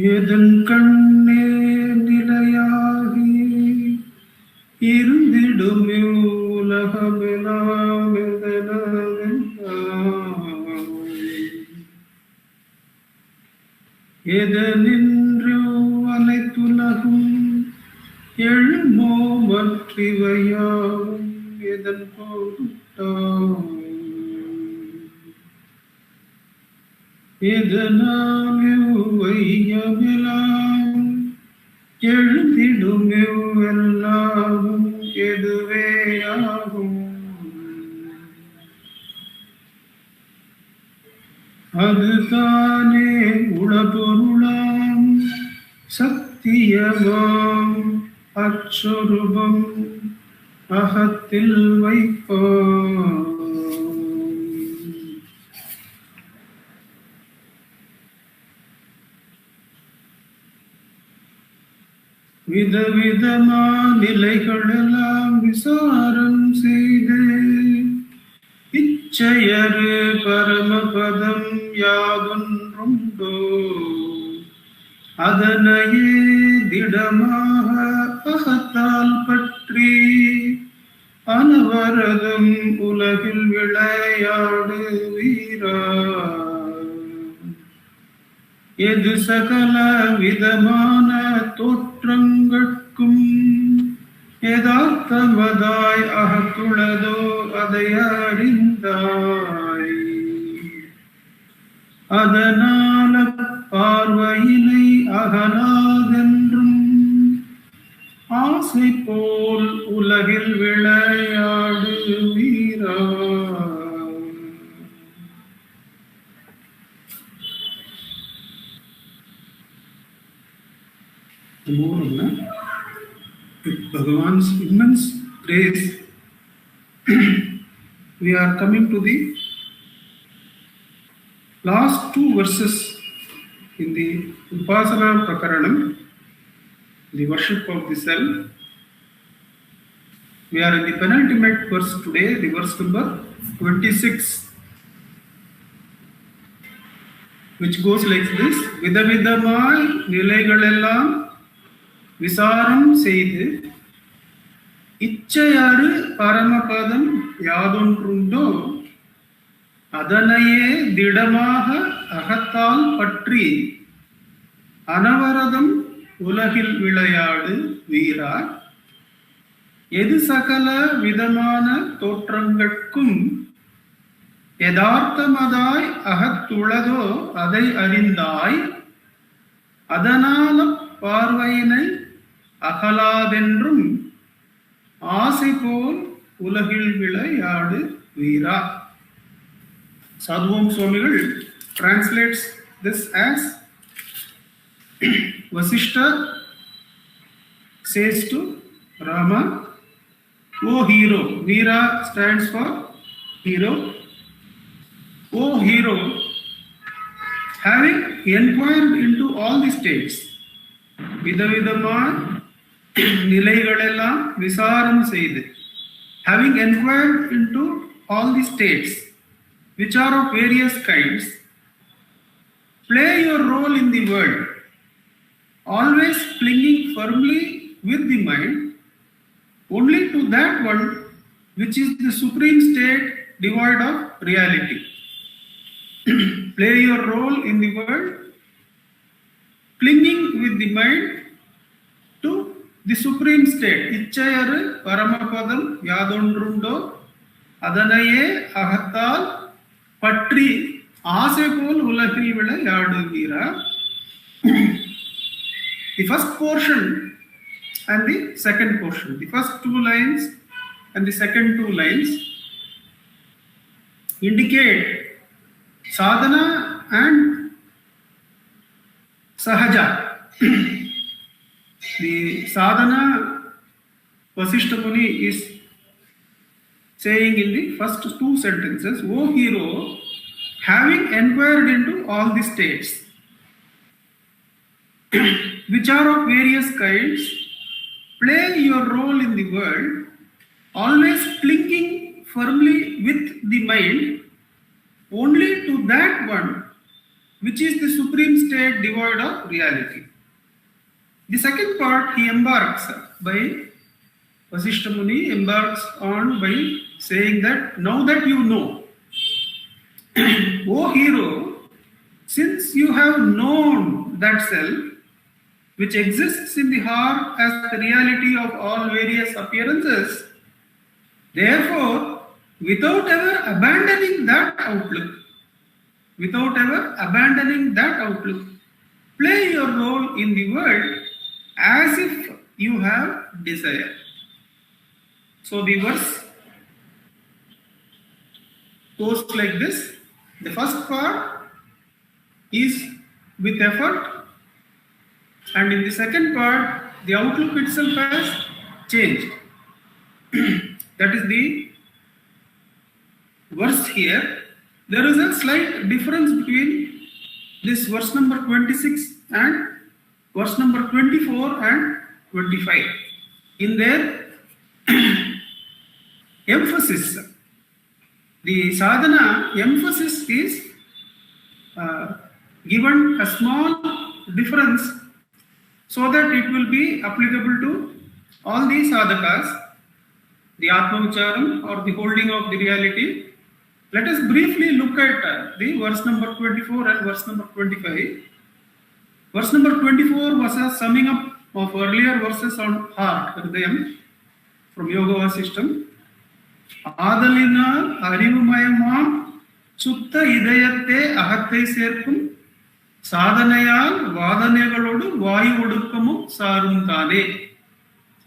எதன் கண்ணே நிலையாகி இருந்திடும் உலகமெல்லாம் எதனின்று அனைத்துலகும் எழுமோ மற்றிவையாவும் எதன் பொருட்டாம் எதனால் வையமெல்லாம் எழுந்திடும் எல்லாமும் எதுவே ஆகும் அதுதானே உளபொருளாம் சத்தியமாம் அச்சொருபம் அகத்தில் வைப்பாம். விதவிதமா நிலைகளெல்லாம் விசாரம் செய்து இச்சையரு பரமபதம் யாவொன்றுண்டோ அதனையே திடமாக அகத்தால் பற்றி அனவரதம் உலகில் விளையாடு வீரா. எது சகல விதமான தோற்றங்கட்கும் யதார்த்தமதாய் அகத்துளதோ அதை அறிந்தாய். அதனால பார்வையினை அகலாதென்றும் ஆசை போல் உலகில் விளையாடு வீரா. With Bhagavan's immense grace, we are coming to the last two verses in the Upasana Prakaranam, the worship of the self. We are in the penultimate verse today, the verse number 26, which goes like this: Vidavidamai nilaygalellam விசாரம் செய்து இச்சையாறு பரமபதம் யாதொன்றுண்டோ அதனையே திடமாக அகத்தால் பற்றி அனவரதம் உலகில் விளையாடு வீரா. எது சகல விதமான தோற்றங்கட்கும் யதார்த்தமதாய் அகத்துளதோ அதை அறிந்தாய். அதனால பார்வையினை அகலாதென்றும் ஆசை போல் உலகில் விளையாடு வீரா. Sadhuvam Swamigal translates this as Vasishta says to Rama, "O hero," Veera stands for hero. "O hero, having inquired into all the states, விதவிதமான நிலைகளெல்லாம் விசாரம் செய்து, having inquired into all the states which are of various kinds, play your role in the world, always clinging firmly with the mind only to that one which is the supreme state devoid of reality." Play your role in the world, clinging with the mind to the supreme state. இச்சையரு பரமபதம் யாதொன்றுண்டோ அதனையே அகத்தால் பற்றி ஆசை போல் உலகில் விளையாடுகிறா. The first portion and the second portion, the first two lines and the second two lines indicate sadhana and sahaja. The sadhana Vasishta Muni is saying in the first two sentences, "O hero, having inquired into all the states which are of various kinds, play your role in the world, always clinging firmly with the mind only to that one which is the supreme state devoid of reality. The second part he embarks by, Vasishtha Muni embarks on by saying that now that you know, O hero, since you have known that self, which exists in the heart as the reality of all various appearances, therefore, without ever abandoning that outlook, play your role in the world as if you have desire. So the verse goes like this. The first part is with effort, and in the second part, the outlook itself has changed. That is the verse here. There is a slight difference between this verse number 26 and verse number 24 and 25. In their emphasis, the sadhana emphasis is given a small difference so that it will be applicable to all the sadhakas, the Atma Vicharam or the holding of the reality. Let us briefly look at the verse number 24 and verse number 25. Verse number 24 was a summing up of earlier verses on heart, Hridayam, from Yoga Vasishtam. Adalinal Arivumayamam Sutta Idayate Ahathai Serkum Sadhanayal Vadanegalodu Vayu Udukkamu Sarum Tane.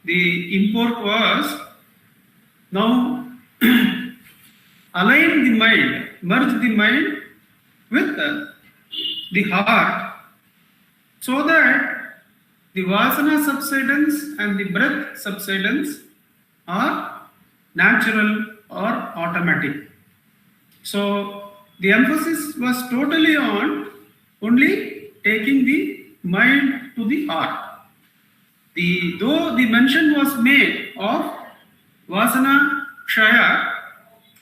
The import was now align the mind, merge the mind with the heart, so that the vasana subsidence and the breath subsidence are natural or automatic. So the emphasis was totally on only taking the mind to the heart. Though the mention was made of vasana kshaya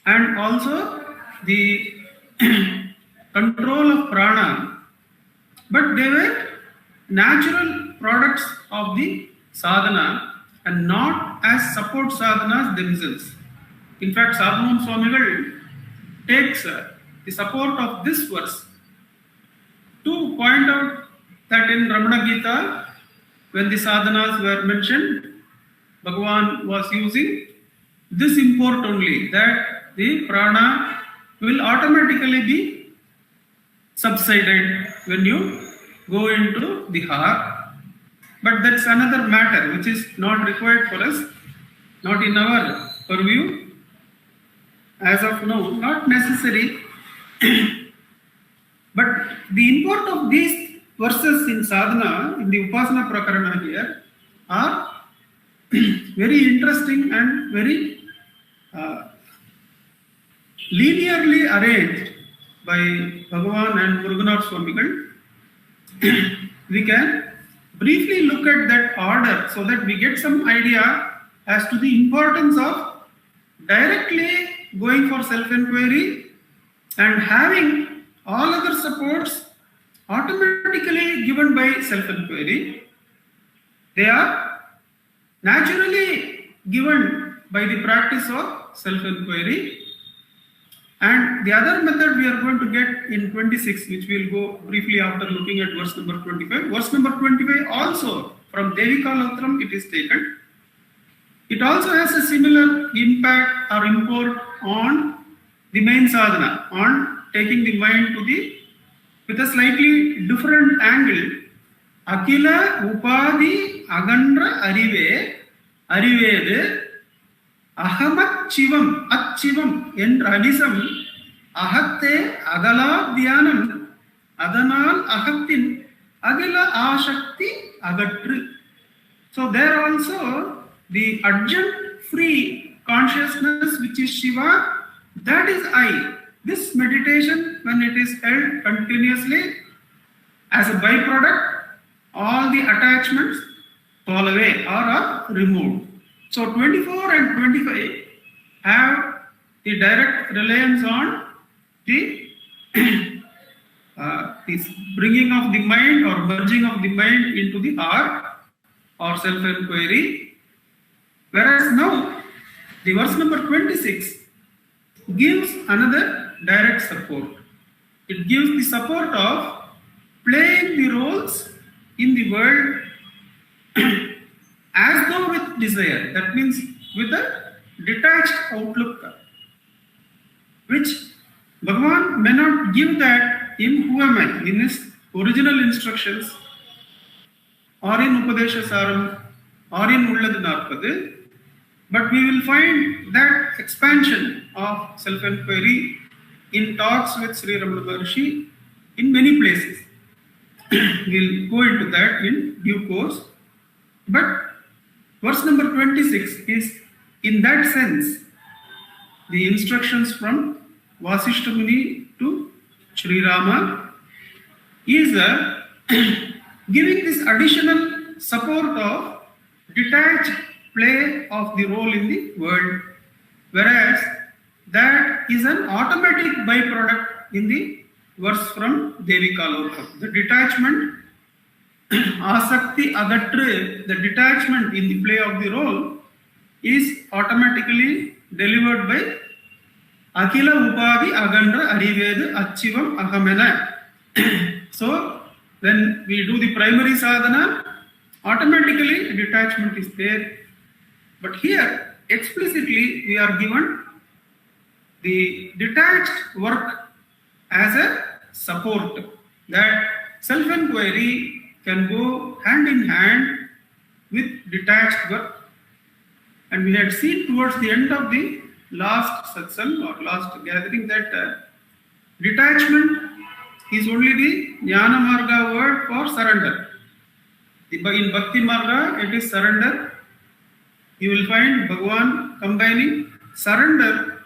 and also the control of prana, but they were natural products of the sadhana and not as support sadhanas themselves. In fact, Sadhanam Swamigal takes the support of this verse to point out that in Ramana Gita, when the sadhanas were mentioned, Bhagavan was using this import only, that the prana will automatically be subsided when you go into the heart. But that's another matter which is not required for us, not in our purview as of now, not necessary. But the import of these verses in sadhana, in the Upasana Prakarana here, are very interesting and very linearly arranged by Bhagavan and Muruganar Swamigal. We can briefly look at that order so that we get some idea as to the importance of directly going for self-inquiry and having all other supports automatically given by self-inquiry. They are naturally given by the practice of self-inquiry. And the other method we are going to get in 26, which we will go briefly after looking at verse number 25. Verse number 25 also, from Devika Latram it is taken. It also has a similar impact or import on the main sadhana, on taking the mind to the, with a slightly different angle. Akila Upadi Agandra Arive, Arivedu, Ahamat Chivam, Atchivam, Endranisam, Ahatte Agala Dhyanam, Adanal Ahattin, Agala Ashakti Agatri. So there also the adjunct free consciousness, which is Shiva, that is I. This meditation, when it is held continuously, as a byproduct, all the attachments fall away or are removed. So 24 and 25 have the direct reliance on the this bringing of the mind or merging of the mind into the heart or self-inquiry. Whereas now, the verse number 26 gives another direct support. It gives the support of playing the roles in the world as though with desire. That means with a detached outlook, which Bhagavan may not give that in Who Am I, in his original instructions, or in Upadesha Saram, or in Ulladu Narpadu, but we will find that expansion of self-inquiry in talks with Sri Ramana Maharshi in many places. We'll go into that in due course. But verse number 26 is, in that sense, the instructions from Vasishtha Muni to Sri Rama is giving this additional support of detached play of the role in the world, whereas that is an automatic byproduct in the verse from Devi Kalokam. The detachment, asakti agatru, the detachment in the play of the role is automatically delivered by Akila Upadi Agandra Arivedu Achivam Ahamena. So when we do the primary sadhana, automatically detachment is there. But here, explicitly, we are given the detached work as a support, that self-inquiry can go hand in hand with detached work. And we had seen towards the end of the last satsang or last gathering that detachment is only the Jnana Marga word for surrender. In Bhakti Marga, it is surrender. You will find Bhagavan combining surrender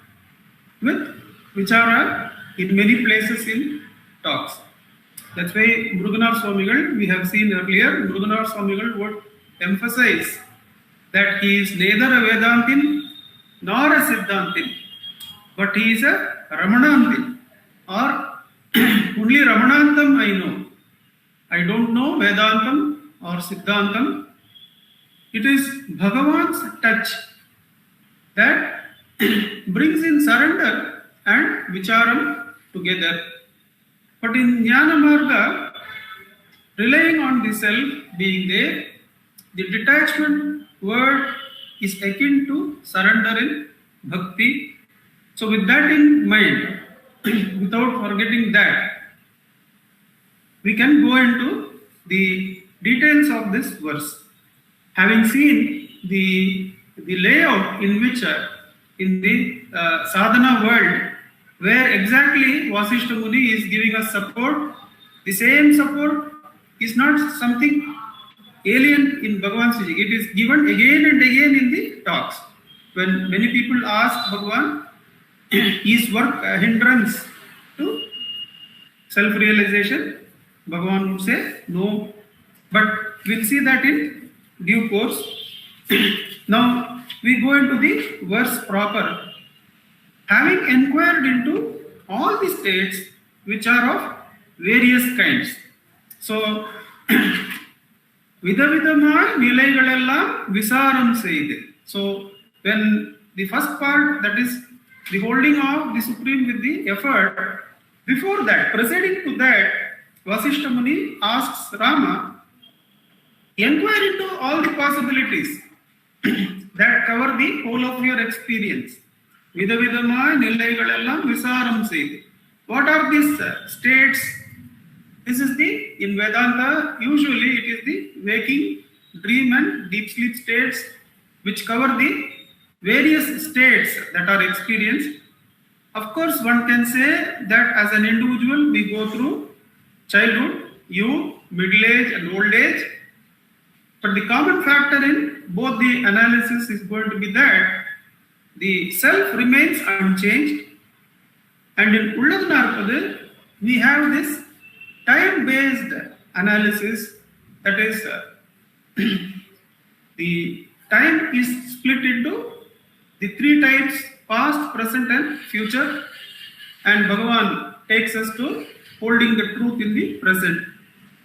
with vichara in many places in talks. That's why Muruganar Swamigal, we have seen earlier, Muruganar Swamigal would emphasize that he is neither a Vedantin nor a Siddhantin, but he is a Ramanantin, or only Ramanantam I know. I don't know Vedantam or Siddhantam. It is Bhagavan's touch that brings in surrender and vicharam together. But in Jnana Marga, relying on the self being there, the detachment word is akin to surrender in bhakti. So with that in mind, without forgetting that, we can go into the details of this verse. Having seen the layout in which in the sadhana world, where exactly Vasishtha Muni is giving us support, the same support is not something alien in Bhagavan's teaching. It is given again and again in the talks. When many people ask Bhagavan, is work a hindrance to self-realization? Bhagavan would say no. But we'll see that in due course. Now we go into the verse proper. Having inquired into all the states which are of various kinds. So, Vidavidamai Nilaigalellam Visaram Seide. So, when the first part, that is the holding of the Supreme with the effort, before that, preceding to that, Vasishtha Muni asks Rama, inquire into all the possibilities that cover the whole of your experience. Vidavidamai Nillaigalellam Visaram Seide. What are these states? This is in Vedanta, usually it is the waking, dream and deep sleep states which cover the various states that are experienced. Of course, one can say that as an individual we go through childhood, youth, middle age and old age. But the common factor in both the analysis is going to be that the self remains unchanged, and in Ulladu Narpadu we have this time-based analysis, that is the time is split into the three types: past, present and future, and Bhagavan takes us to holding the truth in the present.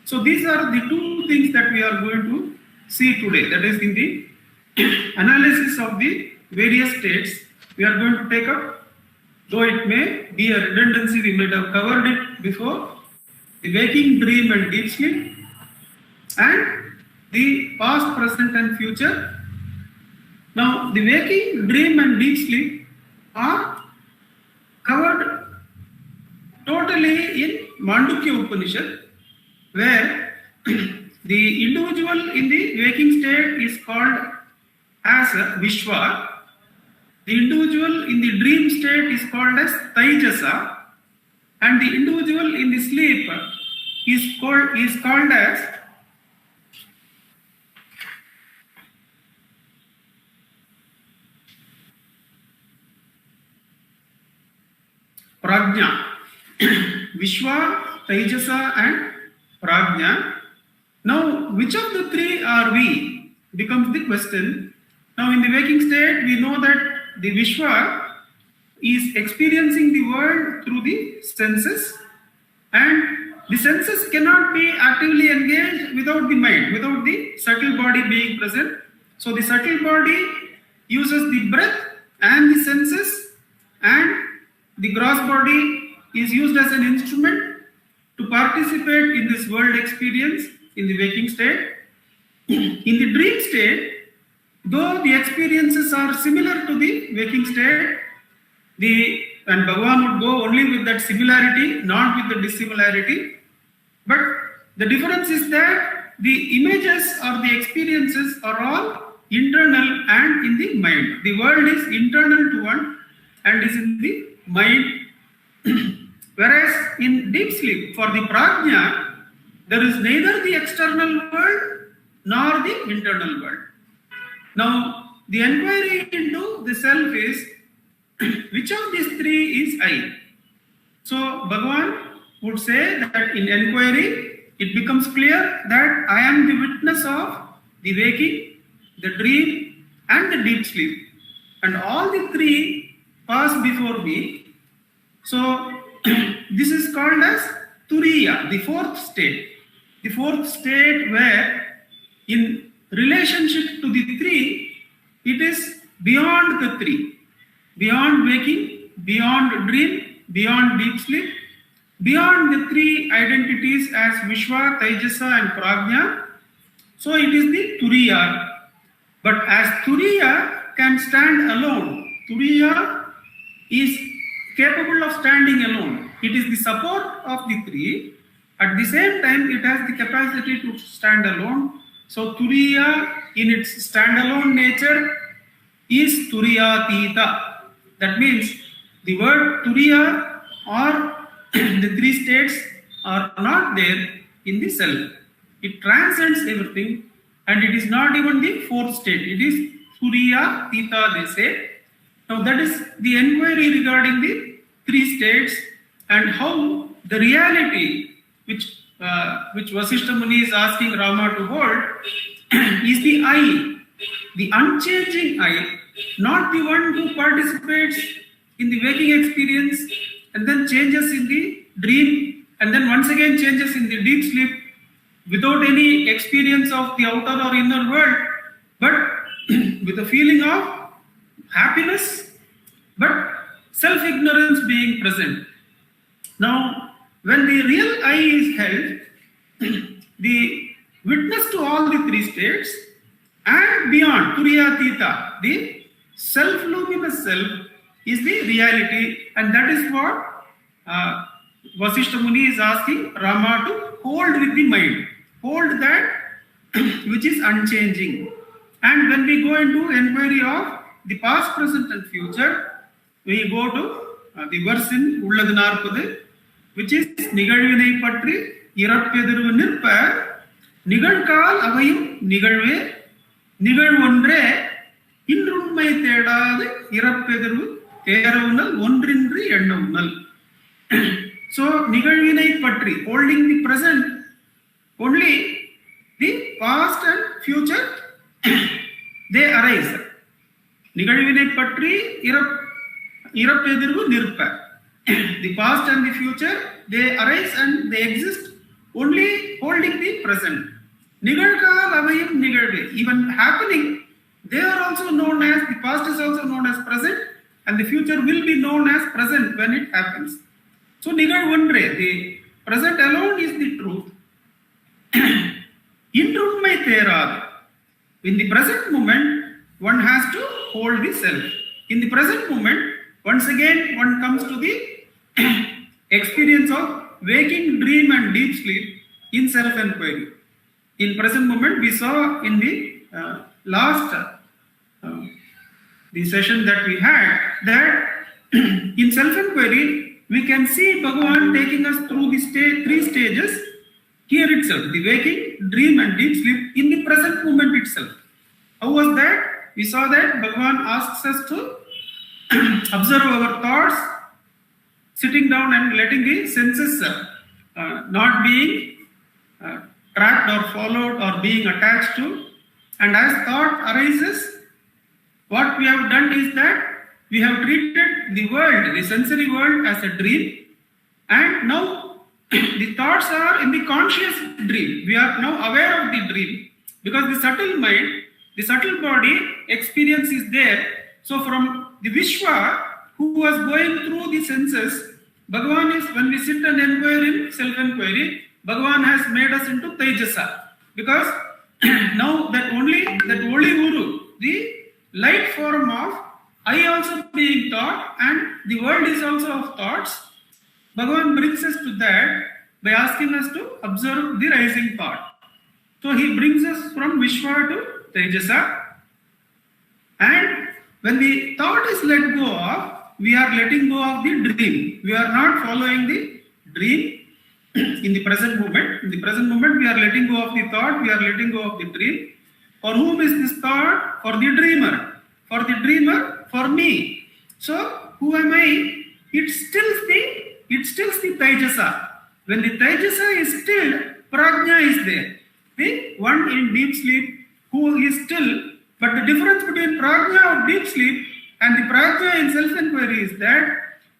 So these are the two things that we are going to see today. That is, in the analysis of the various states, we are going to take up, though it may be a redundancy, we might have covered it before, the waking dream and deep sleep, and the past, present and future. Now, the waking dream and deep sleep are covered totally in Mandukya Upanishad, where the individual in the waking state is called as Vishwa, the individual in the dream state is called as Taijasa, and the individual in the sleep is called as Prajna. Vishwa, Taijasa and Prajna. Now, which of the three are we becomes the question. Now, in the waking state, we know that the Vishwa is experiencing the world through the senses, and the senses cannot be actively engaged without the mind, without the subtle body being present. So, the subtle body uses the breath and the senses, and the gross body is used as an instrument to participate in this world experience in the waking state. In the dream state, though the experiences are similar to the waking state, and Bhagavan would go only with that similarity, not with the dissimilarity. But the difference is that the images or the experiences are all internal and in the mind. The world is internal to one and is in the mind. Whereas in deep sleep, for the Prajna, there is neither the external world nor the internal world. Now, the inquiry into the self is, which of these three is I? So, Bhagavan would say that in inquiry, it becomes clear that I am the witness of the waking, the dream, and the deep sleep. And all the three pass before me. So, this is called as Turiya, the fourth state. The fourth state where, in relationship to the three, it is beyond the three. Beyond waking, beyond dream, beyond deep sleep, beyond the three identities as Vishwa, Taijasa and Prajna. So it is the Turiya. But as Turiya can stand alone, Turiya is capable of standing alone. It is the support of the three. At the same time, it has the capacity to stand alone. So Turiya in its standalone nature is Turiyatita. That means the word Turiya or the three states are not there in the self. It transcends everything, and it is not even the fourth state. It is Turiyatita, they say. Now that is the inquiry regarding the three states and how the reality which Vasishtha Muni is asking Rama to hold is the I, the unchanging I, not the one who participates in the waking experience and then changes in the dream and then once again changes in the deep sleep without any experience of the outer or inner world, but with a feeling of happiness, but self-ignorance being present. Now, when the real I is held, the witness to all the three states and beyond, Turiyatita, the self-luminous self is the reality, and that is what Vasishtha Muni is asking Rama to hold with the mind, hold that which is unchanging. And when we go into inquiry of the past, present and future, we go to the verse in Ulladu Narpadu, which is Nigalvinai Patri Irappediru Nirpa Nigalkal Avayum Nigalve Nigalvondre Indrunmai Tedad Irappediru Teravunal Wondrindri Endavunal. So Nigalvinai Patri, holding the present, only the past and future they arise. Nigalvinai Patri Irappediru Nirpa. the past and the future, they arise and they exist only holding the present. Nigalkalavayam nigalve, even happening, they are also known as, the past is also known as present, and the future will be known as present when it happens. So nigalvandre, the present alone is the truth. Intrunmai terad. In the present moment, one has to hold the self. In the present moment, once again, one comes to the experience of waking, dream and deep sleep in self-enquiry. In present moment, we saw in the last the session that we had, that in self-enquiry, we can see Bhagavan taking us through the three stages here itself, the waking, dream and deep sleep in the present moment itself. How was that? We saw that Bhagavan asks us to observe our thoughts, sitting down and letting the senses not being tracked or followed or being attached to. And as thought arises, what we have done is that we have treated the world, the sensory world, as a dream, and now the thoughts are in the conscious dream. We are now aware of the dream because the subtle mind, the subtle body experience is there. So from the Vishwa who was going through the senses, Bhagavan is, when we sit and inquire in self-enquiry, Bhagavan has made us into Tejasa. Because now that only Guru, the light form of I also being thought and the world is also of thoughts, Bhagavan brings us to that by asking us to observe the rising thought. So he brings us from Vishwa to Tejasa. And when the thought is let go of, we are letting go of the dream. We are not following the dream in the present moment. In the present moment, we are letting go of the thought, we are letting go of the dream. For whom is this thought? For the dreamer. For the dreamer, for me. So, who am I? It stills the Tejasa. When the Tejasa is stilled, Prajna is there. The one in deep sleep who is still. But the difference between Prajna of deep sleep and the Prajna in self-enquiry is that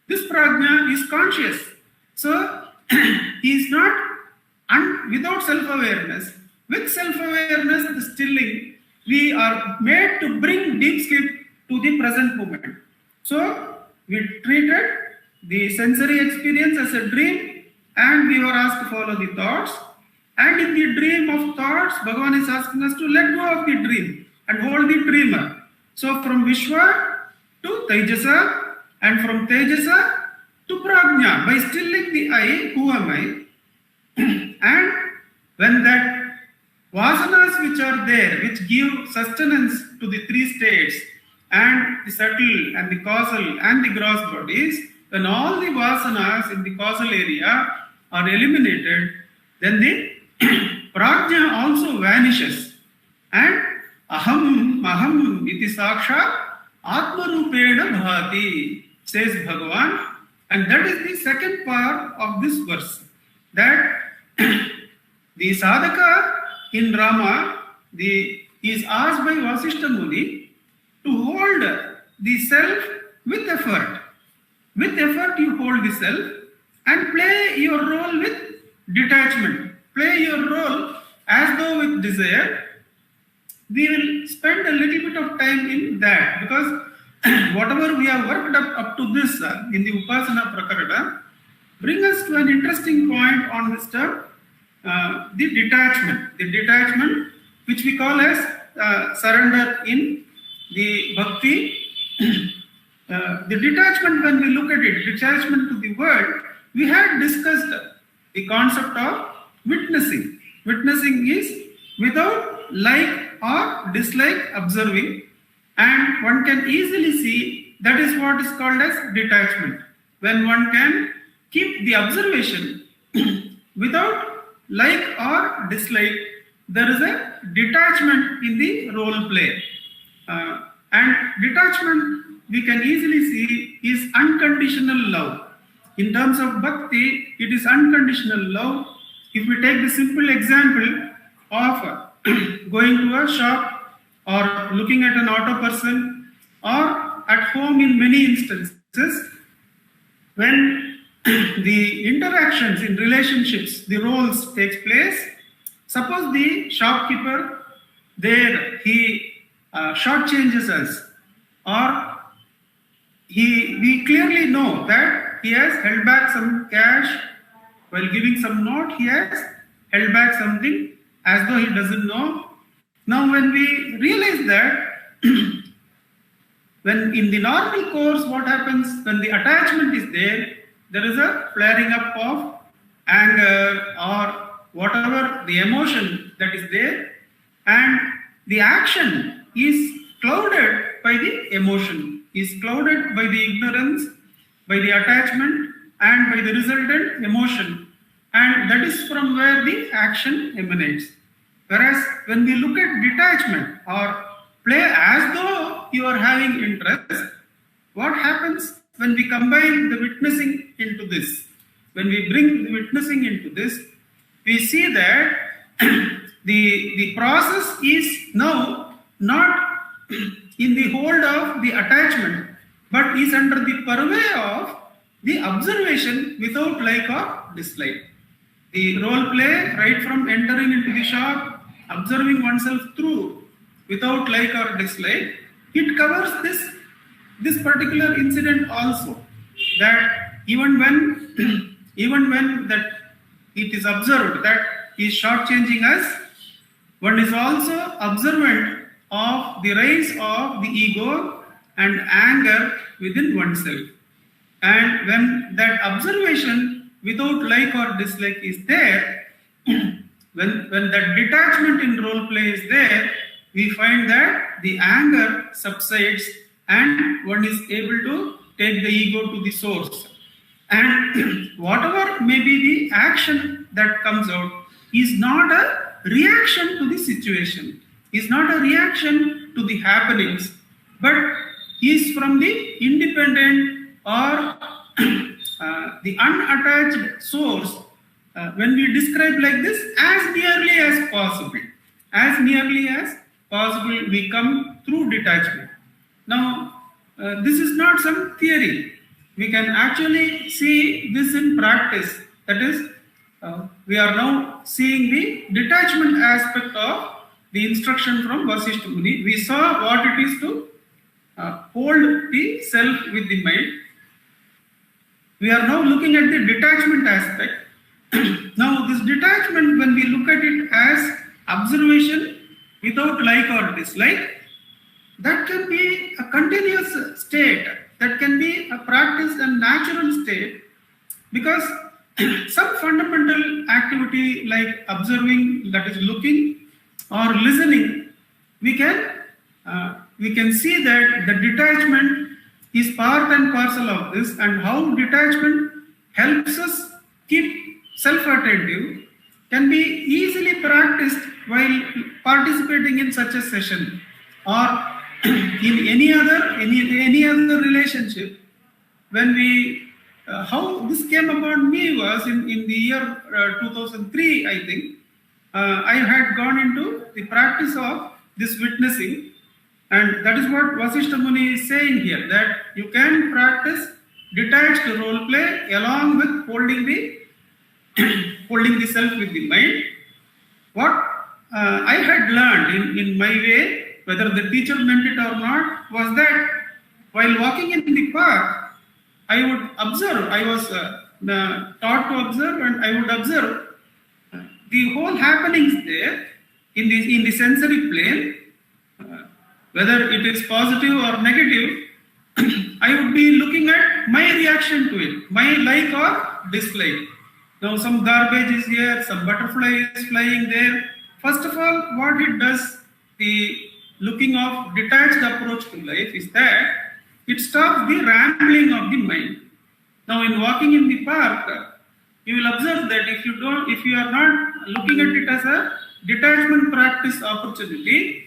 this Prajna is conscious. So, he is not without self-awareness. With self-awareness, the stilling, we are made to bring deep sleep to the present moment. So, we treated the sensory experience as a dream and we were asked to follow the thoughts. And in the dream of thoughts, Bhagavan is asking us to let go of the dream and hold the dreamer. So, from Vishwa to Tejasa and from Tejasa to Prajna, by stilling the I, who am I? And when that vasanas which are there, which give sustenance to the three states, and the subtle and the causal and the gross bodies, when all the vasanas in the causal area are eliminated, then the Prajna also vanishes. And aham iti sakshat atmarupena bhati, says Bhagavan. And that is the second part of this verse. That the sadhaka in Rama, is asked by Vasishtha Muni to hold the self with effort. With effort you hold the self and play your role with detachment. Play your role as though with desire. We will spend a little bit of time in that because whatever we have worked up to this in the Upasana Prakarana bring us to an interesting point on this term, the detachment. The detachment which we call as surrender in the bhakti. The detachment, when we look at it, detachment to the world, we had discussed the concept of witnessing. Witnessing is without like or dislike observing, and one can easily see that is what is called as detachment. When one can keep the observation without like or dislike, there is a detachment in the role play. And detachment, we can easily see, is unconditional love. In terms of bhakti, it is unconditional love. If we take the simple example of going to a shop or looking at an auto person or at home in many instances, when the interactions in relationships, the roles takes place. Suppose the shopkeeper there, he shortchanges us, or we clearly know that he has held back some cash while giving some note. He has held back something as though he doesn't know. Now when we realize that when in the normal course, what happens when the attachment is there is a flaring up of anger or whatever the emotion that is there, and the action is clouded by the emotion, is clouded by the ignorance, by the attachment, and by the resultant emotion, and that is from where the action emanates. Whereas when we look at detachment or play as though you are having interest, what happens when we combine the witnessing into this? When we bring the witnessing into this, we see that the process is now not in the hold of the attachment, but is under the purvey of the observation without like or dislike. The role play, right from entering into the shop, observing oneself through without like or dislike, it covers this particular incident also. That even when that it is observed that he is shortchanging us, one is also observant of the rise of the ego and anger within oneself. And when that observation without like or dislike is there, when that detachment in role play is there, we find that the anger subsides and one is able to take the ego to the source. And whatever may be the action that comes out is not a reaction to the situation, is not a reaction to the happenings, but is from the independent or the unattached source. When we describe like this, as nearly as possible, we come through detachment. Now, this is not some theory. We can actually see this in practice. That is, we are now seeing the detachment aspect of the instruction from Vasishtha Muni. We saw what it is to hold the self with the mind. We are now looking at the detachment aspect. Now, this detachment, when we look at it as observation without like or dislike, that can be a continuous state, that can be a practice and natural state, because some fundamental activity like observing, that is looking or listening, we can see that the detachment is part and parcel of this, and how detachment helps us keep self-attentive can be easily practiced while participating in such a session or in any other relationship. When we how this came upon me was in the year 2003, I think. I had gone into the practice of this witnessing, and that is what Vasishtha Muni is saying here, that you can practice detached role play along with holding the self with the mind. What I had learned in my way, whether the teacher meant it or not, was that while walking in the park, I would observe. I was taught to observe, and I would observe the whole happenings there in the sensory plane, whether it is positive or negative. I would be looking at my reaction to it, my like or dislike. Now some garbage is here, some butterfly is flying there. First of all, what it does, the looking of detached approach to life, is that it stops the rambling of the mind. Now in walking in the park, you will observe that if you are not looking at it as a detachment practice opportunity,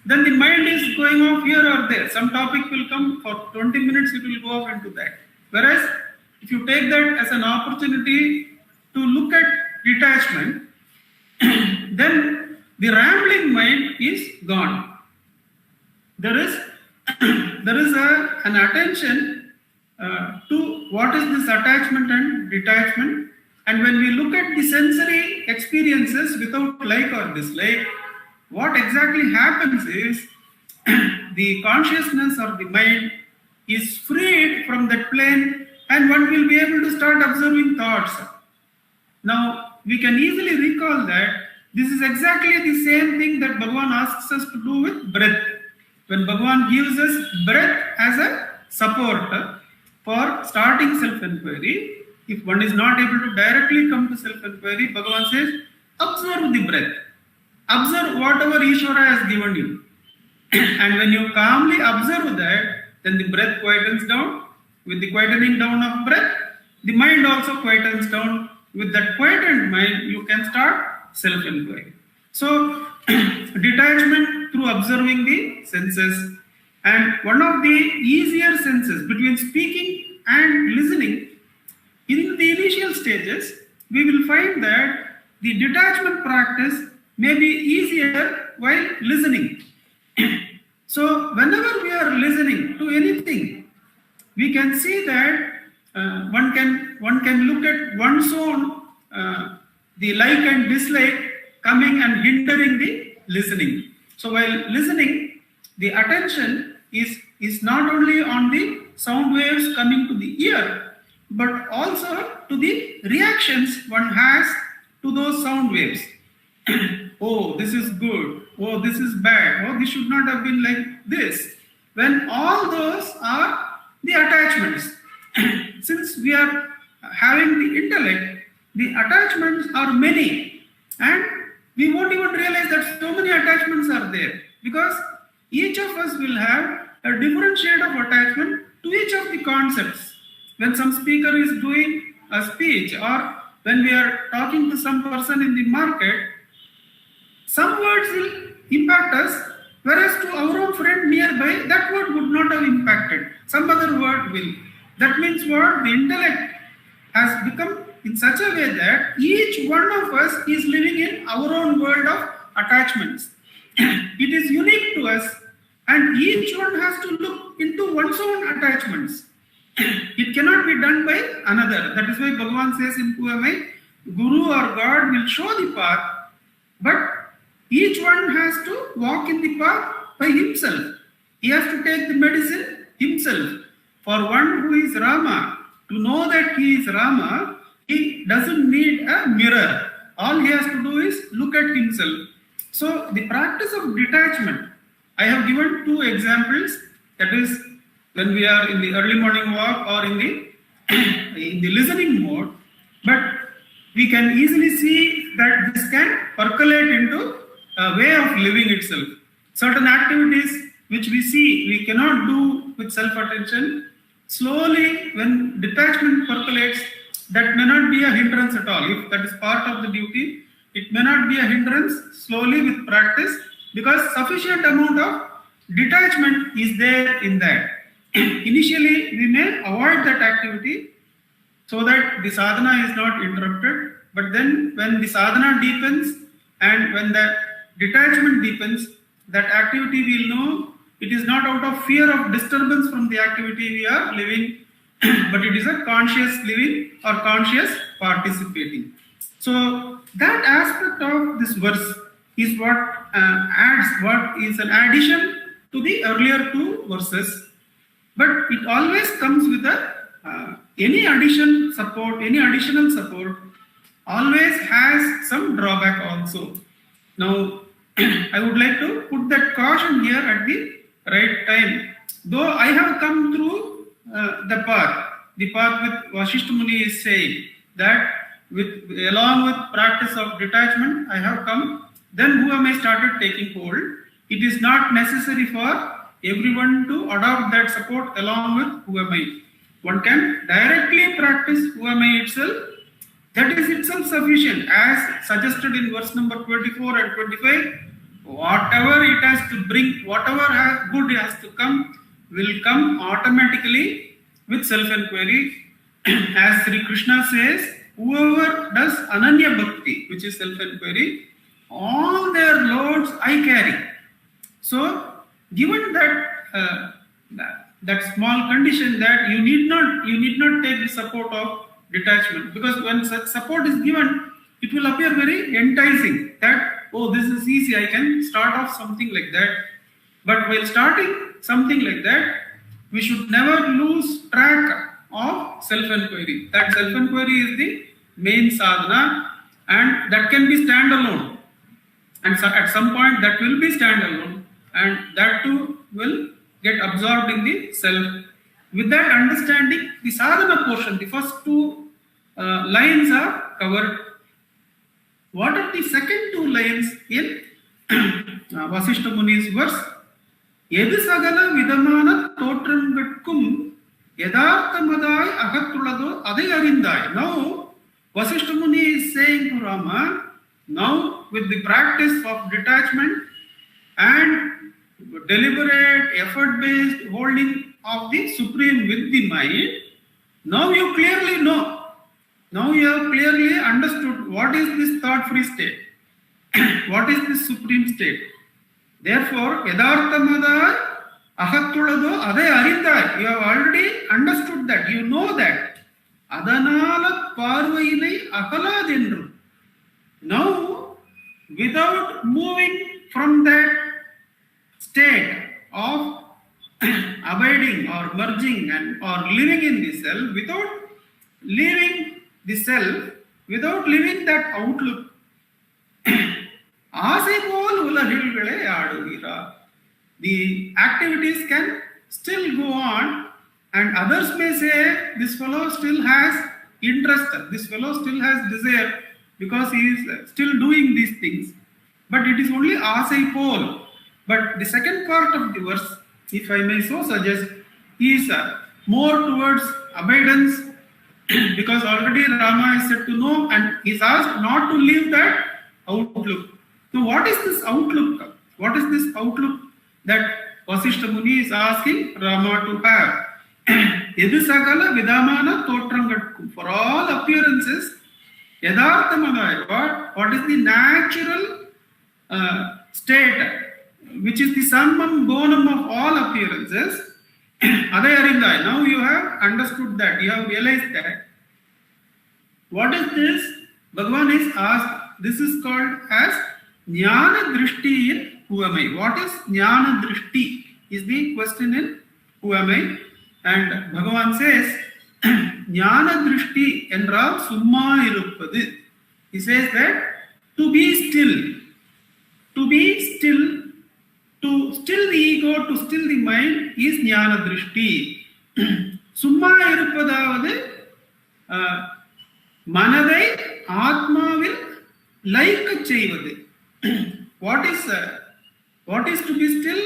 then the mind is going off here or there. Some topic will come for 20 minutes, it will go off into that. Whereas if you take that as an opportunity to look at detachment, then the rambling mind is gone. There is an attention to what is this attachment and detachment. And when we look at the sensory experiences without like or dislike, what exactly happens is the consciousness or the mind is freed from that plane, and one will be able to start observing thoughts. Now, we can easily recall that this is exactly the same thing that Bhagavan asks us to do with breath. When Bhagavan gives us breath as a support for starting self-inquiry, if one is not able to directly come to self-inquiry, Bhagavan says, observe the breath. Observe whatever Ishvara has given you. And when you calmly observe that, then the breath quietens down. With the quietening down of breath, the mind also quietens down. With that quietened mind, you can start self-inquiry. So, detachment through observing the senses. And one of the easier senses between speaking and listening, in the initial stages, we will find that the detachment practice may be easier while listening. So, whenever we are listening to anything, we can see that one can look at one's own the like and dislike coming and hindering the listening. So while listening, the attention is not only on the sound waves coming to the ear, but also to the reactions one has to those sound waves. Oh, this is good. Oh, this is bad. Oh, this should not have been like this. When all those are the attachments. Since we are having the intellect, the attachments are many, and we won't even realize that so many attachments are there, because each of us will have a different shade of attachment to each of the concepts. When some speaker is doing a speech, or when we are talking to some person in the market, some words will impact us, whereas to our own friend nearby, that word would not have impacted. Some other word will. That means what? The intellect has become in such a way that each one of us is living in our own world of attachments. It is unique to us, and each one has to look into one's own attachments. It cannot be done by another. That is why Bhagavan says in Who Am I? Guru or God will show the path, but each one has to walk in the path by himself. He has to take the medicine himself. For one who is Rama, to know that he is Rama, he doesn't need a mirror. All he has to do is look at himself. So the practice of detachment, I have given two examples. That is when we are in the early morning walk or in the listening mode. But we can easily see that this can percolate into a way of living itself. Certain activities which we see we cannot do with self-attention, slowly when detachment percolates, that may not be a hindrance at all. If that is part of the duty, it may not be a hindrance. Slowly with practice, because sufficient amount of detachment is there in that. Initially, we may avoid that activity so that the sadhana is not interrupted. But then when the sadhana deepens and when the detachment deepens, that activity will know it is not out of fear of disturbance from the activity we are living, but it is a conscious living or conscious participating. So that aspect of this verse is what is an addition to the earlier two verses. But it always comes with any additional support always has some drawback also. Now, I would like to put that caution here at the right time. Though I have come through the path with Vasishtha Muni is saying that along with practice of detachment, I have come, then Who Am I started taking hold. It is not necessary for everyone to adopt that support along with Who Am I. One can directly practice Who Am I itself. That is itself sufficient, as suggested in verse number 24 and 25. Whatever it has to bring, whatever good has to come, will come automatically with self-inquiry. As Sri Krishna says, whoever does Ananya Bhakti, which is self-inquiry, all their loads I carry. So, given that that small condition that you need not take the support of detachment, because when such support is given, it will appear very enticing that, oh, this is easy, I can start off something like that. But while starting something like that, we should never lose track of self-enquiry. That self-enquiry is the main sadhana, and that can be standalone. And so at some point that will be standalone, and that too will get absorbed in the self. With that understanding, the sadhana portion, the first two lines are covered. What are the second two lines in Vasishtha Muni's verse? Edu sagala vidamana totrangatkum yadarthamadai agathulado adai arindai. Now, Vasishtha Muni is saying to Rama, now with the practice of detachment and deliberate, effort-based holding of the Supreme with the mind, now you clearly know. Now you have clearly understood what is this thought-free state, what is this Supreme state. Therefore, yadarthamadai ahathulado adai arindai. You have already understood that, you know that. Adanala parvainai akaladendru. Now, without moving from that state of abiding or merging and or living in the self, without leaving the self, without living that outlook, the activities can still go on, and others may say this fellow still has interest, this fellow still has desire, because he is still doing these things. But it is only asai pol. But the second part of the verse, if I may so suggest, is more towards abidance, because already Rama is said to know and is asked not to leave that outlook. So what is this outlook? What is this outlook that Vasishtha Muni is asking Rama to have? Edu sagala vidamana totrangatkum. For all appearances, yadarthamadai. What is the natural state, which is the summum bonum of all appearances? Adai arindai. Now you have understood that, you have realized that. What is this? Bhagavan is asked, this is called as Jnana Drishti in Who Am I? What is Jnana Drishti? Is the question in Who Am I? And Bhagavan says, Jnana Drishti என்றால் சும்மா இருப்பது. He says that to be still, to still the ego, to still the mind is Jnana Drishti. சும்மா இருப்பதாவது மனதை ஆத்மாவில் லைக்க செய்வது. What is to be still?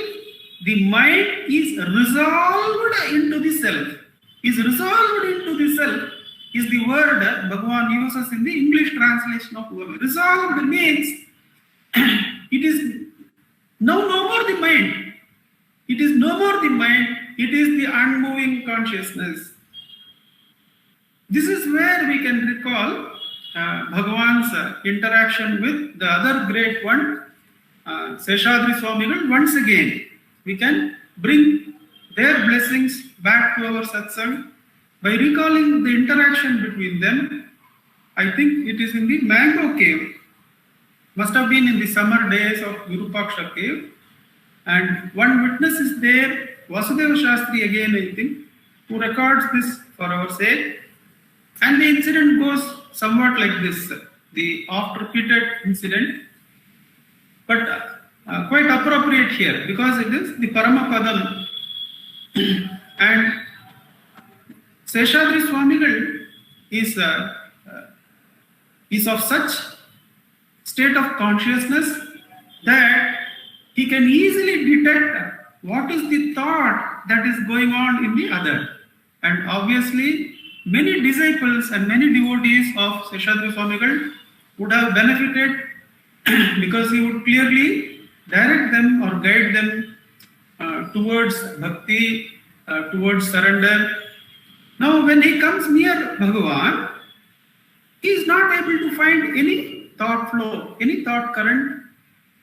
The mind is resolved into the self. Is resolved into the self is the word Bhagavan uses in the English translation of Ulladu. Resolved means it is no more the mind. It is no more the mind. It is the unmoving consciousness. This is where we can recall Bhagavan's interaction with the other great one, Seshadri Swamigal. Once again, we can bring their blessings back to our satsang by recalling the interaction between them. I think it is in the mango cave. Must have been in the summer days of Virupaksha cave. And one witness is there, Vasudeva Shastri again, I think, who records this for our sake. And the incident goes somewhat like this, the oft-repeated incident, but quite appropriate here because it is the Paramapadam. And Seshadri Swamigal is of such state of consciousness that he can easily detect what is the thought that is going on in the other. And obviously, many disciples and many devotees of Seshadri Swamigal would have benefited because he would clearly direct them or guide them towards bhakti, towards surrender. Now, when he comes near Bhagavan, he is not able to find any thought flow, any thought current,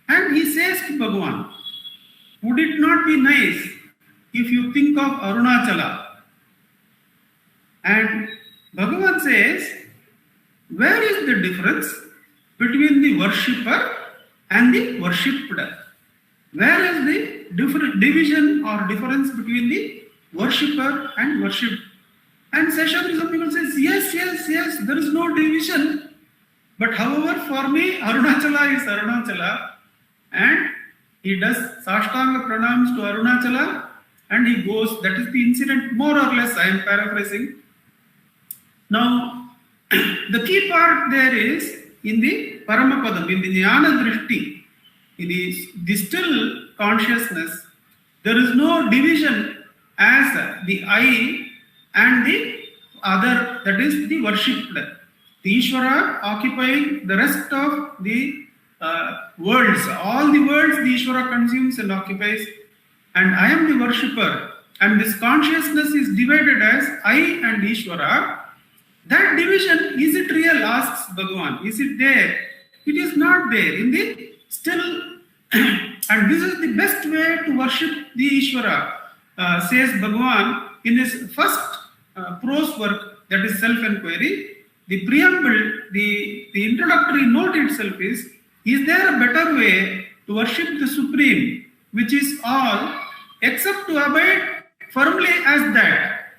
and he says to Bhagavan, would it not be nice if you think of Arunachala. And Bhagavan says, where is the difference between the worshipper and the worshipped? Where is the division or difference between the worshipper and worshipped? And Seshabri, some people says, yes, there is no division. But however, for me, Arunachala is Arunachala. And he does Sashtanga pranams to Arunachala. And he goes, that is the incident, more or less, I am paraphrasing. Now, the key part there is in the Paramapadam, in the Jnana Drishti, in the still consciousness, there is no division as the I and the other, that is the worshipped. The Ishvara occupying the rest of the worlds, all the worlds the Ishvara consumes and occupies, and I am the worshipper. And this consciousness is divided as I and Ishvara. That division, is it real? Asks Bhagavan. Is it there? It is not there. In the still, and this is the best way to worship the Ishvara, says Bhagavan in his first prose work, that is self-enquiry. The preamble, the introductory note itself is there a better way to worship the Supreme, which is all, except to abide firmly as that,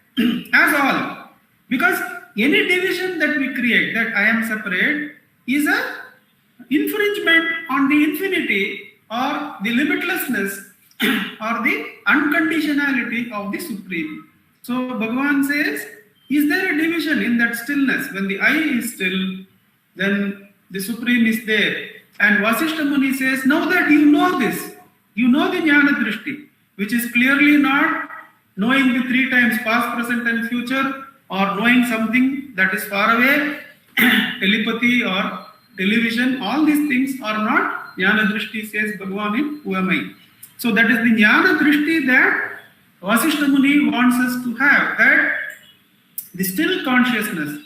as all? Because any division that we create, that I am separate, is a infringement on the infinity or the limitlessness or the unconditionality of the Supreme. So Bhagavan says, is there a division in that stillness? When the I is still, then the Supreme is there. And Vasishtha Muni says, now that you know this, you know the Jnana Drishti, which is clearly not knowing the three times past, present and future, or knowing something that is far away, telepathy or television, all these things are not Jnana Drishti, says Bhagavan in Who Am I? So that is the Jnana Drishti that Vasishtha Muni wants us to have, that the still consciousness,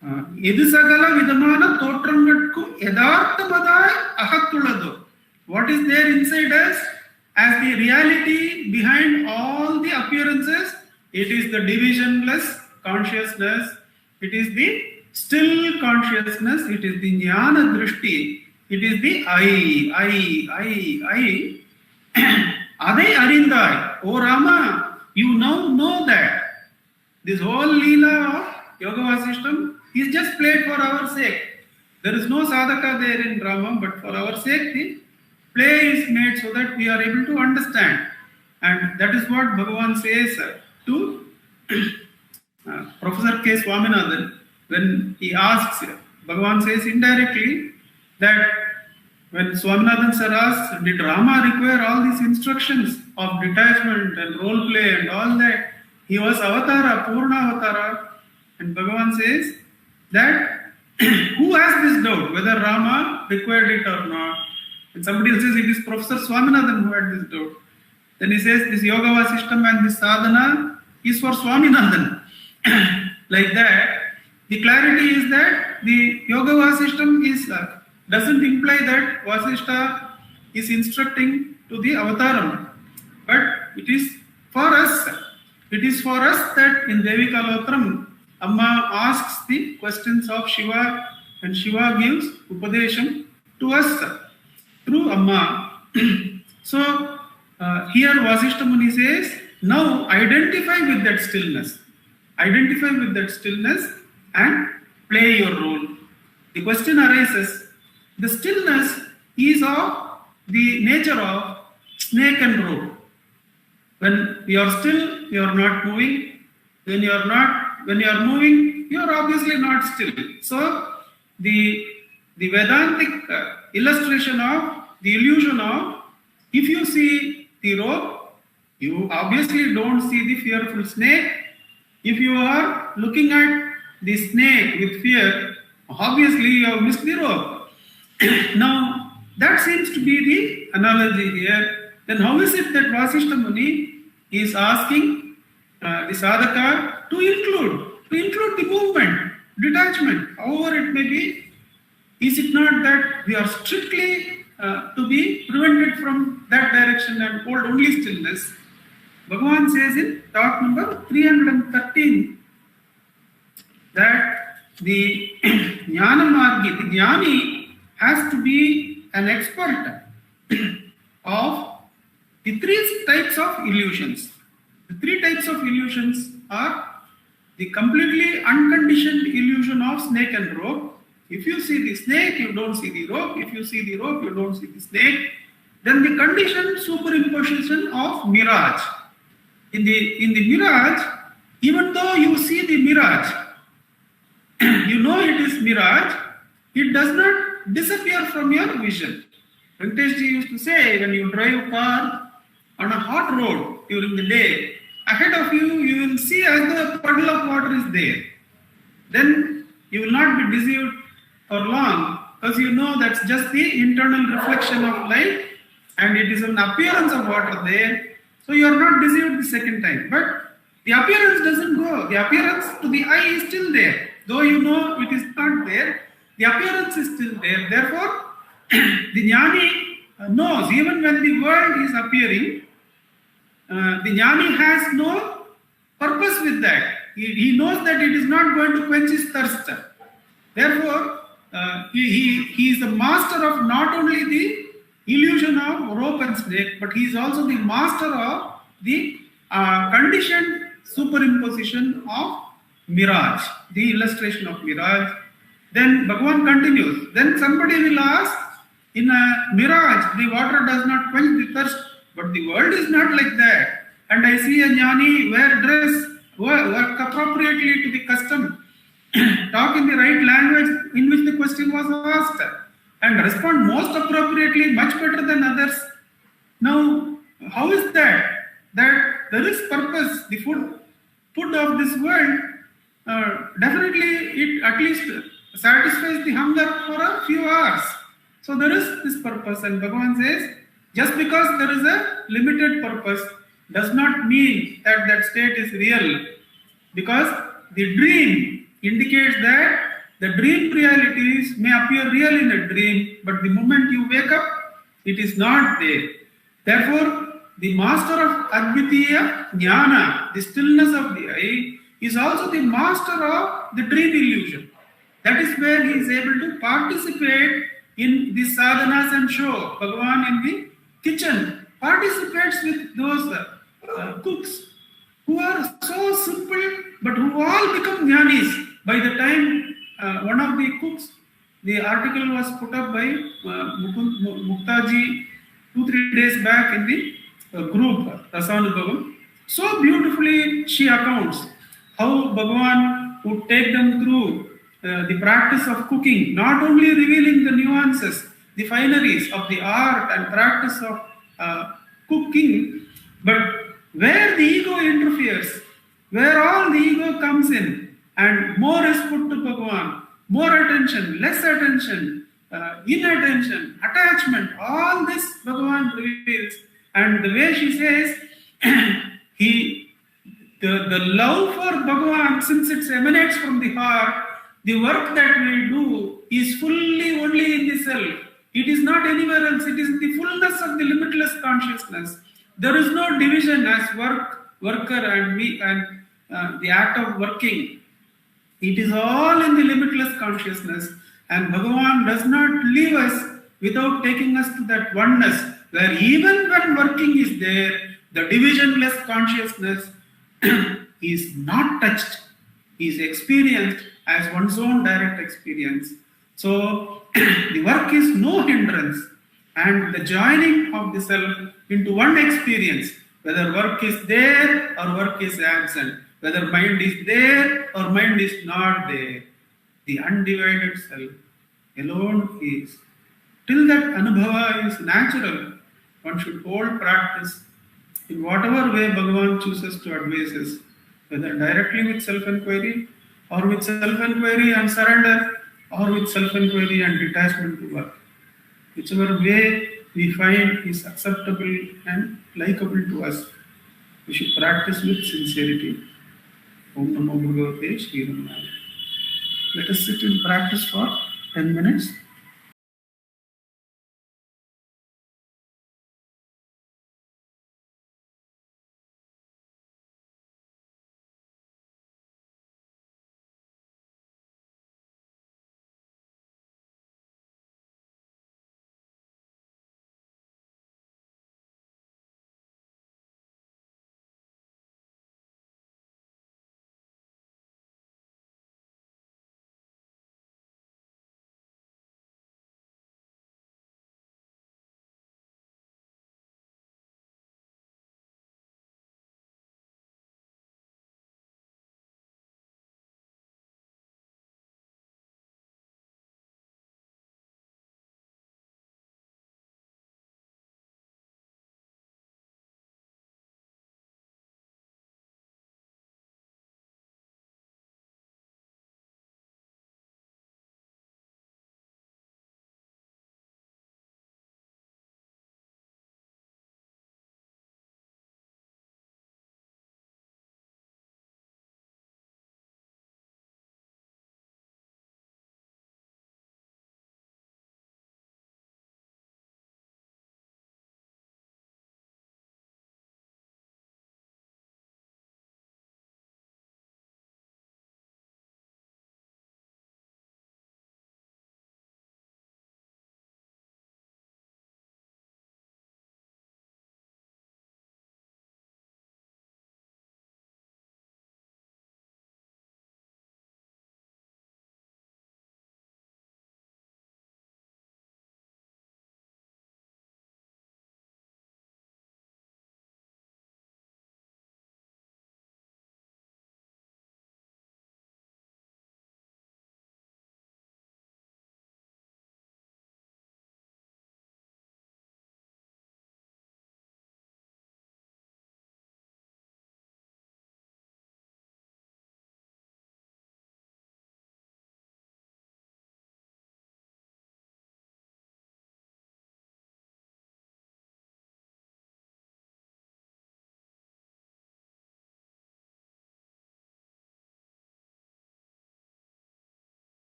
Edusagala Vidamana Totrangatkum Yadarthamadai Ahattuladu. What is there inside us as the reality behind all the appearances? It is the divisionless consciousness, it is the still consciousness, it is the Jnana Drishti, it is the I. Adai Arindai, O Rama, you now know that this whole Leela of Yoga Vasishtam is just played for our sake. There is no sadhaka there in Rama, but for our sake the play is made so that we are able to understand. And that is what Bhagavan says to Professor K. Swaminathan when he asks, Bhagavan says indirectly that when Swaminathan sir asks, did Rama require all these instructions of detachment and role play and all that? He was Avatara, Purna Avatara. And Bhagavan says that who has this doubt whether Rama required it or not? And somebody else says it is Professor Swaminathan who had this doubt. Then he says this Yoga Vasishtam and this sadhana is for Swaminathan. Like that, the clarity is that the Yoga Vasishtam is doesn't imply that Vasishta is instructing to the Avataram, but it is for us. It is for us that in Devi Kalotram, Amma asks the questions of Shiva and Shiva gives Upadesham to us through Amma. So here Vasishta Muni says, now identify with that stillness. Identify with that stillness and play your role. The question arises, the stillness is of the nature of snake and rope. When you are still, you are not moving. When you are moving, you are obviously not still. So the Vedantic illustration of the illusion of, if you see the rope, you obviously don't see the fearful snake. If you are looking at the snake with fear, obviously you have missed the rope. Now, that seems to be the analogy here. Then how is it that Vasishta Muni is asking the sadhaka to include the movement, detachment, however it may be? Is it not that we are strictly to be prevented from that direction and hold only stillness? Bhagavan says in talk number 313 that the Jnana Margi, the Jnani has to be an expert of the three types of illusions. The three types of illusions are the completely unconditioned illusion of snake and rope. If you see the snake, you don't see the rope. If you see the rope, you don't see the snake. Then the conditioned superimposition of mirage. In the mirage, even though you see the mirage, you know it is mirage, it does not disappear from your vision. Venkateshji used to say, when you drive a car on a hot road during the day, ahead of you, you will see as the puddle of water is there. Then you will not be deceived for long, because you know that's just the internal reflection of light and it is an appearance of water there. So you are not deceived the second time. But the appearance doesn't go. The appearance to the eye is still there. Though you know it is not there, the appearance is still there. Therefore, the Jnani knows, even when the world is appearing, the Jnani has no purpose with that. He knows that it is not going to quench his thirst. Therefore, he is the master of not only the illusion of rope and snake, but he is also the master of the conditioned superimposition of mirage, the illustration of mirage. Then Bhagavan continues. Then somebody will ask, in a mirage, the water does not quench the thirst, but the world is not like that. And I see a Jnani wear dress, work appropriately to the custom, talk in the right language in which the question was asked, and respond most appropriately, much better than others. Now, how is that? That there is purpose. The food of this world, definitely it at least satisfies the hunger for a few hours. So there is this purpose, and Bhagavan says, just because there is a limited purpose does not mean that that state is real, because the dream indicates that the dream realities may appear real in a dream, but the moment you wake up, it is not there. Therefore, the master of Advitiya Jnana, the stillness of the eye, is also the master of the dream illusion. That is where he is able to participate in the sadhanas and show. Bhagavan in the kitchen participates with those cooks who are so simple, but who all become jnanis. By the time one of the cooks, the article was put up by Muktaji 2-3 days back in the group Rasanubhavam. So beautifully she accounts how Bhagavan would take them through the practice of cooking, not only revealing the nuances, the fineries of the art and practice of cooking, but where the ego interferes, where all the ego comes in, and more is put to Bhagavan, more attention, less attention, inattention, attachment, all this Bhagavan reveals. And the way she says, the love for Bhagavan, since it emanates from the heart, the work that we do is fully only in the self. It is not anywhere else. It is the fullness of the limitless consciousness. There is no division as worker and me and the act of working. It is all in the limitless consciousness. And Bhagavan does not leave us without taking us to that oneness, where even when working is there, the divisionless consciousness is not touched, is experienced as one's own direct experience. So the work is no hindrance, and the joining of the self into one experience, whether work is there or work is absent, whether mind is there or mind is not there, the undivided self alone is. Till that anubhava is natural, one should hold practice in whatever way Bhagavan chooses to advise us, whether directly with self-inquiry, or with self-inquiry and surrender, or with self-inquiry and detachment to work. Whichever way we find is acceptable and likable to us, we should practice with sincerity. Om Namo Bhagavate Shri Ramanaya. Let us sit in practice for 10 minutes.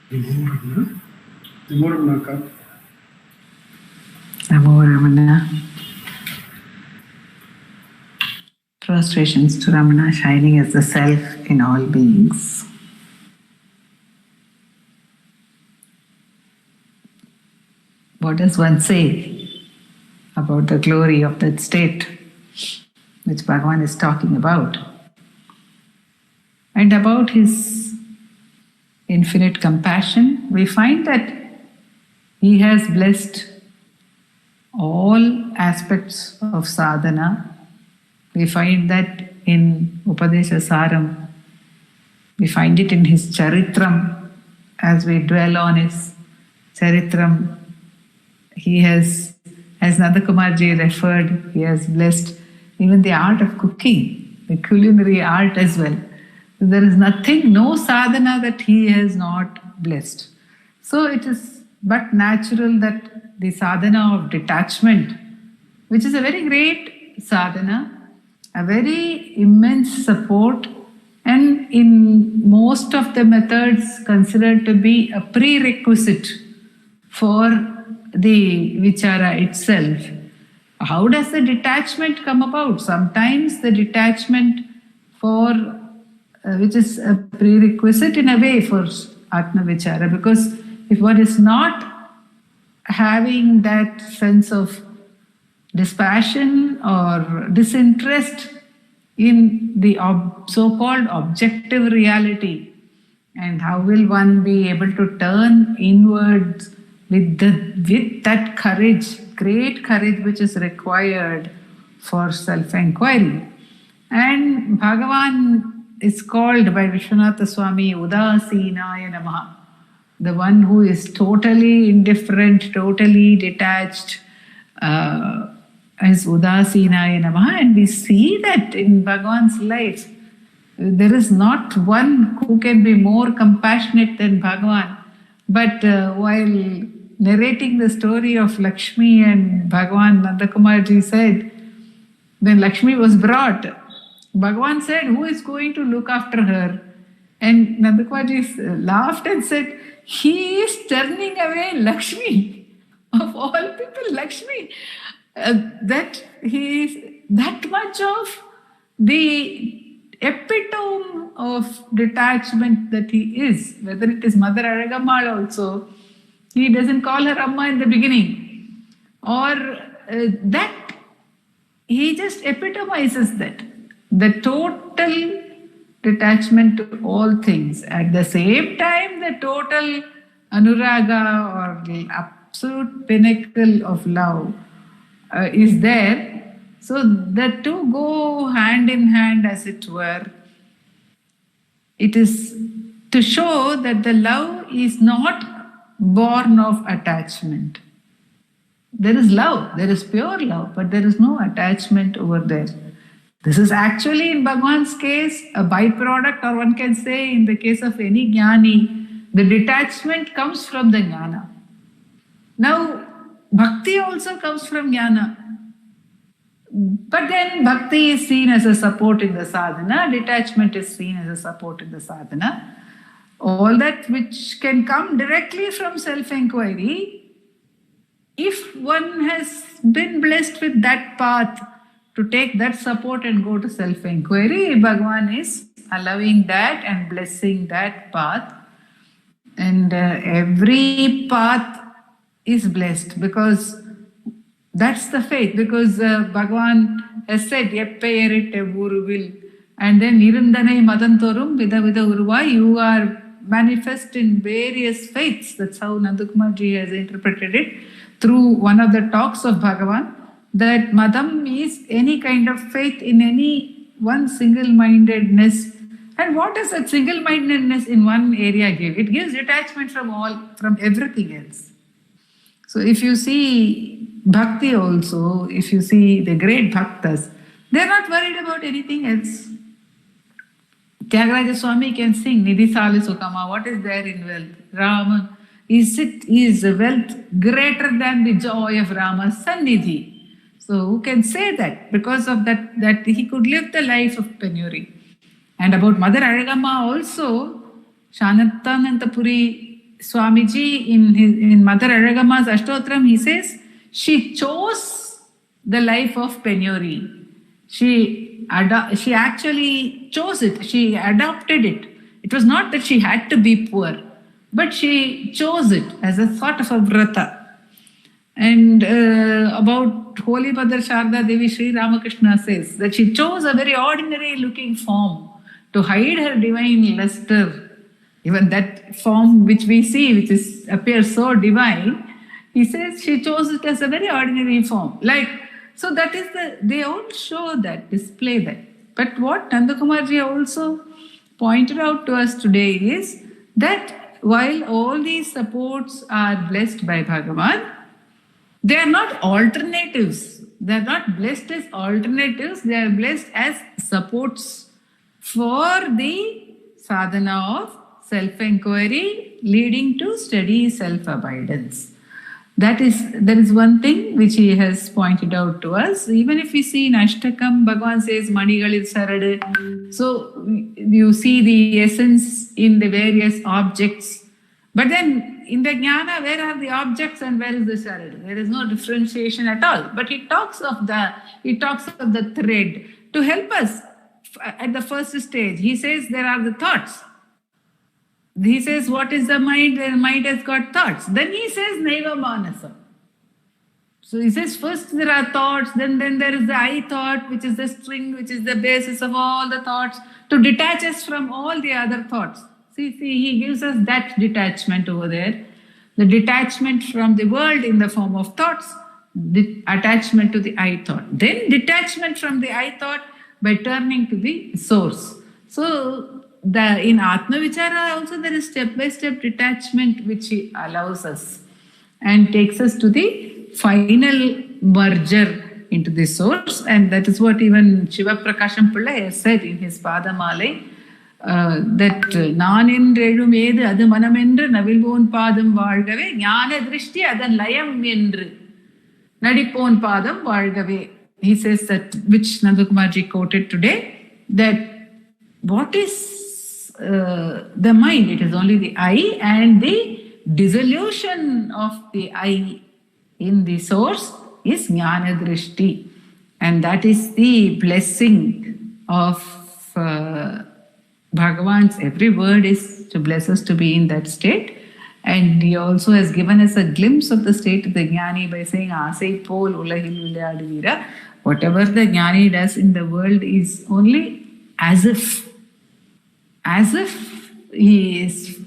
Namo Ramana. Prostrations to Ramana, shining as the self in all beings. What does one say about the glory of that state which Bhagavan is talking about? And about his infinite compassion, we find that he has blessed all aspects of sadhana. We find that in Upadesha Saram. We find it in his Charitram. As we dwell on his Charitram, he has, as Nandakumarji referred, he has blessed even the art of cooking, the culinary art as well. There is nothing, no sadhana that he has not blessed. So it is but natural that the sadhana of detachment, which is a very great sadhana, a very immense support, and in most of the methods considered to be a prerequisite for the vichara itself. How does the detachment come about? Sometimes the detachment for which is a prerequisite in a way for Atma Vichara, because if one is not having that sense of dispassion or disinterest in the so-called objective reality, and how will one be able to turn inwards with that courage, great courage which is required for self-inquiry. And Bhagavan is called by Vishwanatha Swami Udasinaya Namaha, the one who is totally indifferent, totally detached, as Udasinaya Namaha. And we see that in Bhagavan's life. There is not one who can be more compassionate than Bhagavan. But while narrating the story of Lakshmi and Bhagavan, Nandakumarji said, when Lakshmi was brought, Bhagavan said, who is going to look after her? And Nandakumarji laughed and said, he is turning away Lakshmi. Of all people, Lakshmi. That he is that much of the epitome of detachment that he is. Whether it is Mother Aragammal also, he doesn't call her Amma in the beginning. Or that, he just epitomizes that. The total detachment to all things. At the same time, the total anuraga or the absolute pinnacle of love is there. So the two go hand in hand, as it were. It is to show that the love is not born of attachment. There is love, there is pure love, but there is no attachment over there. This is actually, in Bhagavan's case, a byproduct, or one can say, in the case of any jnani, the detachment comes from the jnana. Now, bhakti also comes from jnana. But then bhakti is seen as a support in the sadhana, detachment is seen as a support in the sadhana. All that which can come directly from self-inquiry, if one has been blessed with that path to take that support and go to self-inquiry, Bhagavan is allowing that and blessing that path. And every path is blessed because that's the faith. Because Bhagavan has said, Yeppeyeritte Uruvil, and then Irundanai Madantorum Vida Vida Uruva, you are manifest in various faiths. That's how Nandakumarji has interpreted it through one of the talks of Bhagavan, that Madam is any kind of faith in any one single-mindedness. And what does that single-mindedness in one area give? It gives detachment from everything else. So if you see bhakti also, if you see the great bhaktas, they're not worried about anything else. Tyagaraja Swami can sing Nidhi Sali Sukama. What is there in wealth? Rama. Is wealth greater than the joy of Rama's Sannidhi? So who can say that? Because of that he could live the life of penury. And about Mother Aragamma also, Shanattanantapuri Swamiji in Mother Azhagamma's Ashtotram, he says, she chose the life of penury. She actually chose it. She adopted it. It was not that she had to be poor, but she chose it as a sort of a vrata. And about Holy Mother Sharda Devi, Sri Ramakrishna says that she chose a very ordinary looking form to hide her divine luster. Even that form which we see, which appears so divine, he says she chose it as a very ordinary form. So that is they all show that, display that. But what Nandakumarji also pointed out to us today is that while all these supports are blessed by Bhagavan, they are not alternatives. They are not blessed as alternatives. They are blessed as supports for the sadhana of self-inquiry leading to steady self-abidance. There is one thing which he has pointed out to us. Even if we see in Ashtakam, Bhagavan says, Manigalil Saradu. So you see the essence in the various objects. But then in the Jnana, where are the objects and where is the Saradu? There is no differentiation at all. But he talks of the thread to help us at the first stage. He says there are the thoughts. He says, what is the mind? The mind has got thoughts. Then he says, Naiva Manasa. So he says, first there are thoughts, then there is the I thought, which is the string, which is the basis of all the thoughts, to detach us from all the other thoughts. See, he gives us that detachment over there. The detachment from the world in the form of thoughts, the attachment to the I thought. Then detachment from the I thought by turning to the source. So, in Atma Vichara also there is step-by-step detachment which he allows us and takes us to the final merger into the source, and that is what even Shiva Prakasham Pillai has said in his Padamalai, that Naan endrezhum edu adu manamendru navilvon padam vaalgave ஞான திருஷ்டி அதன் லயம் என்று நடிப்போன் padam vaalgave. He says that, which Nandakumarji quoted today, that what is the mind? It is only the I, and the dissolution of the I in the source is Jnana Drishti. And that is the blessing of Bhagavan's every word is to bless us to be in that state. And he also has given us a glimpse of the state of the Jnani by saying, Asai pol ulahil vilayadu. Whatever the Jnani does in the world is only as if he is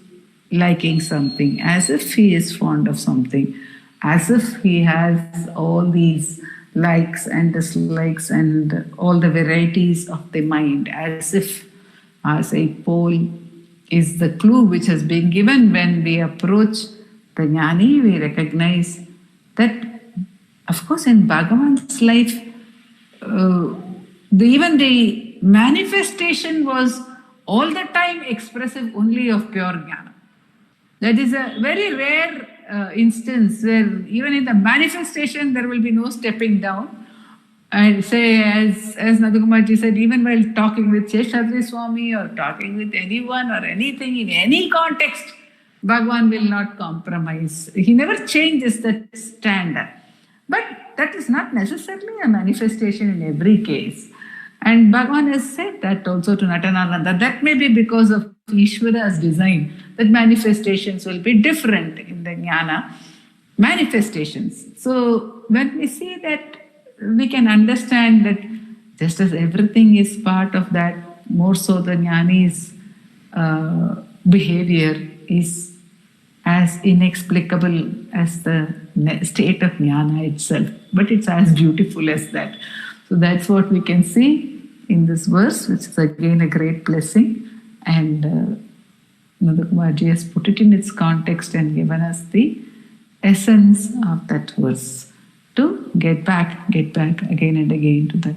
liking something, as if he is fond of something, as if he has all these likes and dislikes and all the varieties of the mind, as a pole is the clue which has been given. When we approach the Jnani, we recognize that, of course, in Bhagavan's life, even the manifestation was all the time expressive only of pure Jnana. That is a very rare instance where even in the manifestation there will be no stepping down. And say, as Nandakumarji said, even while talking with Sheshatri Swami or talking with anyone or anything in any context, Bhagavan will not compromise. He never changes that standard. But that is not necessarily a manifestation in every case. And Bhagavan has said that also to Natanananda. That may be because of Ishvara's design, that manifestations will be different in the Jnana manifestations. So when we see that, we can understand that just as everything is part of that, more so the Jnani's behavior is as inexplicable as the state of Jnana itself. But it's as beautiful as that. So that's what we can see in this verse, which is again a great blessing. And Nandakumarji has put it in its context and given us the essence of that verse to get back again and again to that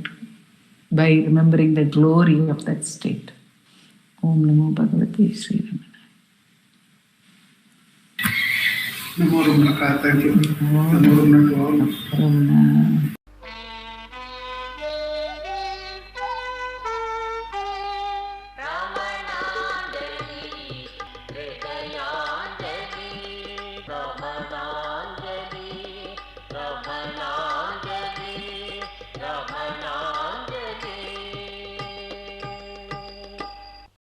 by remembering the glory of that state. Om Namo Bhagavate Sri Ramanaya. Namo Ramana. Thank you. Namo Ramana to all. Om Ramananjali, Hridayānjali. Ramana